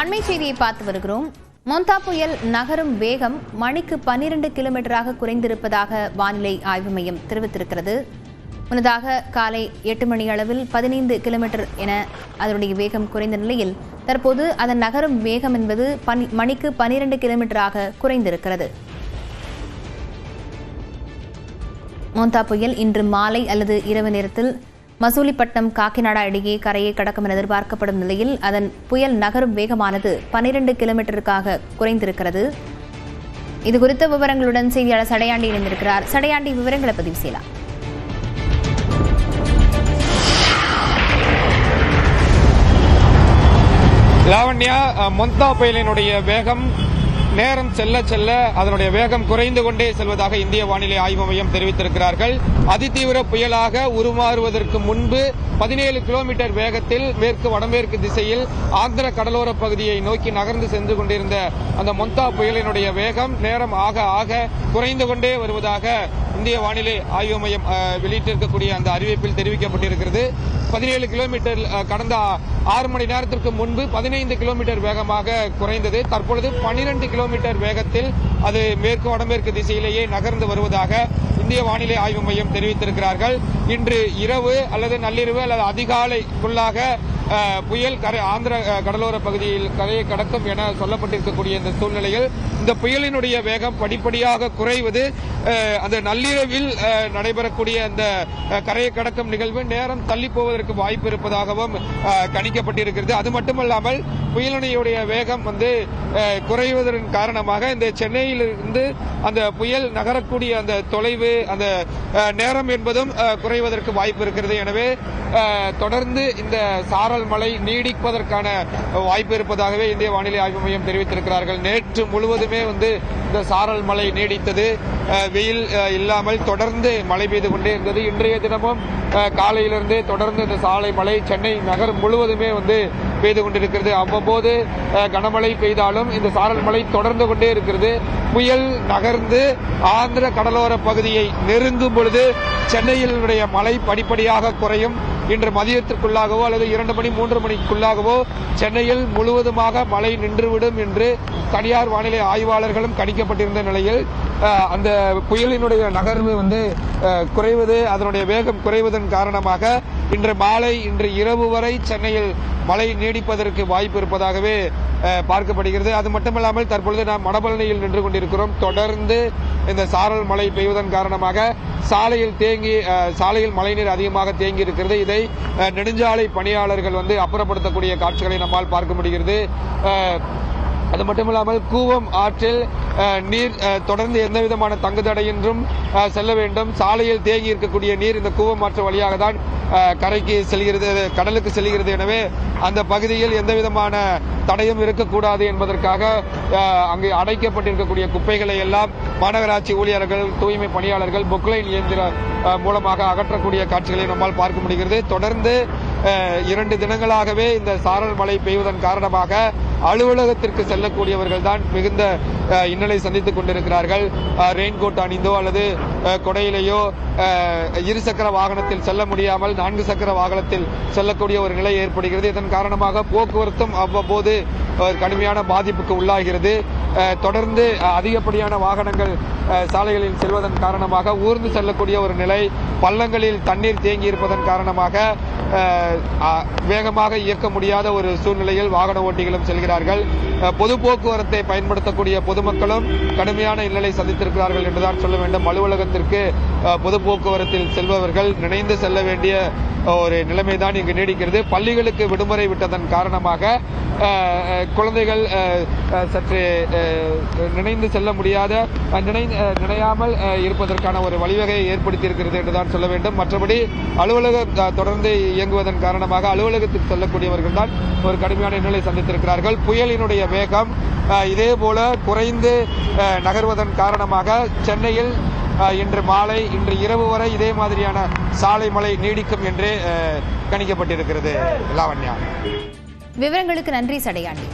அண்மை செய்தியை பார்த்து வருகிறோம். மொந்தா புயல் நகரும் வேகம் மணிக்கு 12 கிலோமீட்டராக குறைந்திருப்பதாக வானிலை ஆய்வு மையம் தெரிவித்திருக்கிறது. முன்னதாக காலை 8 மணி அளவில் 15 கிலோமீட்டர் என அதனுடைய வேகம் குறைந்த நிலையில் தற்போது அதன் நகரும் வேகம் என்பது மணிக்கு 12 கிலோமீட்டராக குறைந்திருக்கிறது. மொந்தா புயல் இன்று மாலை அல்லது இரவு நேரத்தில் மசூலிப்பட்டினம் காக்கிநாடா இடையே கரையை கடக்கும் என எதிர்பார்க்கப்படும் நிலையில் அதன் புயல் நகரும் வேகமானது 12 கிலோமீட்டருக்காக குறைந்திருக்கிறது. இதுகுறித்த விவரங்களுடன் செய்தியாளர் சடையாண்டி இணைந்திருக்கிறார். சடையாண்டி, விவரங்களை பதிவு செய்யலாம். லாவண்யா, மொந்தா புயலினுடைய வேகம் நேரம் செல்ல செல்ல அதனுடைய வேகம் குறைந்து கொண்டே செல்வதாக இந்திய வானிலை ஆய்வு மையம் தெரிவித்திருக்கிறார்கள். அதிதீவிர புயலாக உருமாறுவதற்கு முன்பு 17 கிலோமீட்டர் வேகத்தில் மேற்கு வடமேற்கு திசையில் ஆந்திர கடலோர பகுதியை நோக்கி நகர்ந்து சென்று கொண்டிருந்த அந்த மொந்தா புயலினுடைய வேகம் நேரம் ஆக ஆக குறைந்து கொண்டே வருவதாக இந்திய வானிலை ஆய்வு மையம் வெளியிட்டிருக்கக்கூடிய அந்த அறிவிப்பில் தெரிவிக்கப்பட்டிருக்கிறது. 17 கிலோமீட்டர் கடந்த 6 மணி நேரத்திற்கு முன்பு 15 கிலோமீட்டர் வேகமாக குறைந்தது. தற்பொழுது 12 கிலோமீட்டர் வேகத்தில் அது மேற்கு வடமேற்கு திசையிலேயே நகர்ந்து வருவதாக இந்திய வானிலை ஆய்வு மையம் தெரிவித்திருக்கிறார்கள். இன்று இரவு அல்லது நள்ளிரவு அல்லது அதிகாலைக்குள்ளாக புயல் ஆந்திர கடலோர பகுதியில் கரையை கடக்கும் என சொல்லப்பட்டிருக்கக்கூடிய இந்த சூழ்நிலையில் இந்த புயலினுடைய வேகம் படிப்படியாக குறைவது அந்த நள்ளிரவில் நடைபெறக்கூடிய அந்த கரையை கடக்கும் நிகழ்வு நேரம் தள்ளி போவதற்கு வாய்ப்பு இருப்பதாகவும் கணிக்கப்பட்டிருக்கிறது. அது மட்டுமல்லாமல் புயலினுடைய வேகம் குறைவதன் காரணமாக இந்த சென்னையிலிருந்து அந்த புயல் நகரக்கூடிய அந்த தொலைவு அந்த நேரம் என்பதும் குறைவதற்கு வாய்ப்பு இருக்கிறது. எனவே தொடர்ந்து இந்த சாரல் மழை நீடிப்பதற்கான வாய்ப்பு இருப்பதாகவே இந்திய வானிலை ஆய்வு மையம் தெரிவித்திருக்கிறார்கள். நேற்று முழுவதுமே இந்த சாரல் மழை நீடித்தது. வெயில் இல்லாமல் தொடர்ந்து மழை பெய்து கொண்டே இருந்தது. இன்றைய தினமும் காலையிலிருந்து தொடர்ந்து இந்த சாலை மழை சென்னை நகர் முழுவதுமே பெய்து கொண்டிருக்கிறது. அவ்வப்போது கனமழை பெய்தாலும் இந்த சாரல் மழை தொடர்ந்து கொண்டே இருக்கிறது. புயல் நகர்ந்து ஆந்திர கடலோர பகுதியை நெருங்கும் பொழுது சென்னையினுடைய மழை படிப்படியாக குறையும். இன்று மதியத்திற்குள்ளாகவோ அல்லது 2 மணி 3 மணிக்குள்ளாகவோ சென்னையில் முழுவதுமாக மழை நின்றுவிடும் என்று தனியார் வானிலை ஆய்வாளர்களும் கணிக்கப்பட்டிருந்த நிலையில் அந்த புயலினுடைய நகர்வு குறைவது அதனுடைய வேகம் குறைவதன் காரணமாக இன்று மாலை இன்று இரவு வரை சென்னையில் மழை நீடிப்பதற்கு வாய்ப்பு இருப்பதாகவே பார்க்கப்படுகிறது. அது மட்டுமல்லாமல் தற்பொழுது நாம் வடபழனியில் நின்று கொண்டிருக்கிறோம். தொடர்ந்து இந்த சாரல் மழை பெய்வதன் காரணமாக சாலையில் மழைநீர் அதிகமாக தேங்கி இருக்கிறது. இதை நெடுஞ்சாலை பணியாளர்கள் அப்புறப்படுத்தக்கூடிய காட்சிகளை நம்மால் பார்க்க முடிகிறது. அது மட்டுமில்லாமல் கூவம் ஆற்றில் நீர் தொடர்ந்து எந்தவிதமான தங்குதடையின்றும் செல்ல வேண்டும். சாலையில் தேங்கி இருக்கக்கூடிய நீர் இந்த கூவம் ஆற்று வழியாக தான் கரைக்கு செல்கிறது, கடலுக்கு செல்கிறது. எனவே அந்த பகுதியில் எந்தவிதமான தடையும் இருக்கக்கூடாது என்பதற்காக அங்கு அடைக்கப்பட்டிருக்கக்கூடிய குப்பைகளை எல்லாம் மாநகராட்சி ஊழியர்கள், தூய்மை பணியாளர்கள் பொக்லைன் இயந்திர மூலமாக அகற்றக்கூடிய காட்சிகளை நம்மால் பார்க்க முடிகிறது. தொடர்ந்து 2 தினங்களாகவே இந்த சாரல் மழை பெய்வதன் காரணமாக அலுவலகத்திற்கு செல்லக்கூடியவர்கள் தான் மிகுந்த இன்னலை சந்தித்துக் கொண்டிருக்கிறார்கள். ரெயின்கோட் அணிந்தோ அல்லது கொடையிலேயோ இருசக்கர வாகனத்தில் செல்ல முடியாமல் 4 சக்கர வாகனத்தில் செல்லக்கூடிய ஒரு நிலை ஏற்படுகிறது. இதன் காரணமாக போக்குவரத்தும் அவ்வப்போது கடுமையான பாதிப்புக்கு உள்ளாகிறது. தொடர்ந்து அதிகப்படியான வாகனங்கள் சாலைகளில் செல்வதன் காரணமாக ஊர்ந்து செல்லக்கூடிய ஒரு நிலை, பள்ளங்களில் தண்ணீர் தேங்கி இருப்பதன் காரணமாக வேகமாக இயக்க முடியாத ஒரு சூழ்நிலையில் வாகன ஓட்டிகளும் செல்கிறார்கள். பொது போக்குவரத்தை பயன்படுத்தக்கூடிய பொதுமக்களும் கடுமையான இன்னலை சந்தித்திருக்கிறார்கள் என்றுதான் சொல்ல வேண்டும். அலுவலகத்திற்கு பொது போக்குவரத்தில் செல்பவர்கள் நினைந்து செல்ல வேண்டிய ஒரு நிலைமைதான் இங்கு நீடிக்கிறது. பள்ளிகளுக்கு விடுமுறை விட்டதன் காரணமாக குழந்தைகள் சற்று நினைந்து செல்ல முடியாத நினையாமல் இருப்பதற்கான ஒரு வழிவகையை ஏற்படுத்தி இருக்கிறது என்றுதான் சொல்ல வேண்டும். மற்றபடி அலுவலகம் தொடர்ந்து இயங்குவதன் காரணமாக அலுவலகத்துக்கு செல்லக்கூடியவர்கள் தான் ஒரு கடுமையான இன்னலை சந்தித்திருக்கிறார்கள். புயலினுடைய வேகம் இதே போல குறைந்து நகர்வதன் காரணமாக சென்னையில் இன்று மாலை இன்று இரவு வரை இதே மாதிரியான சாலை மழை நீடிக்கும் என்று கணிக்கப்பட்டிருக்கிறது. லாவண்யா, விவரங்களுக்கு நன்றி சடையாண்டி.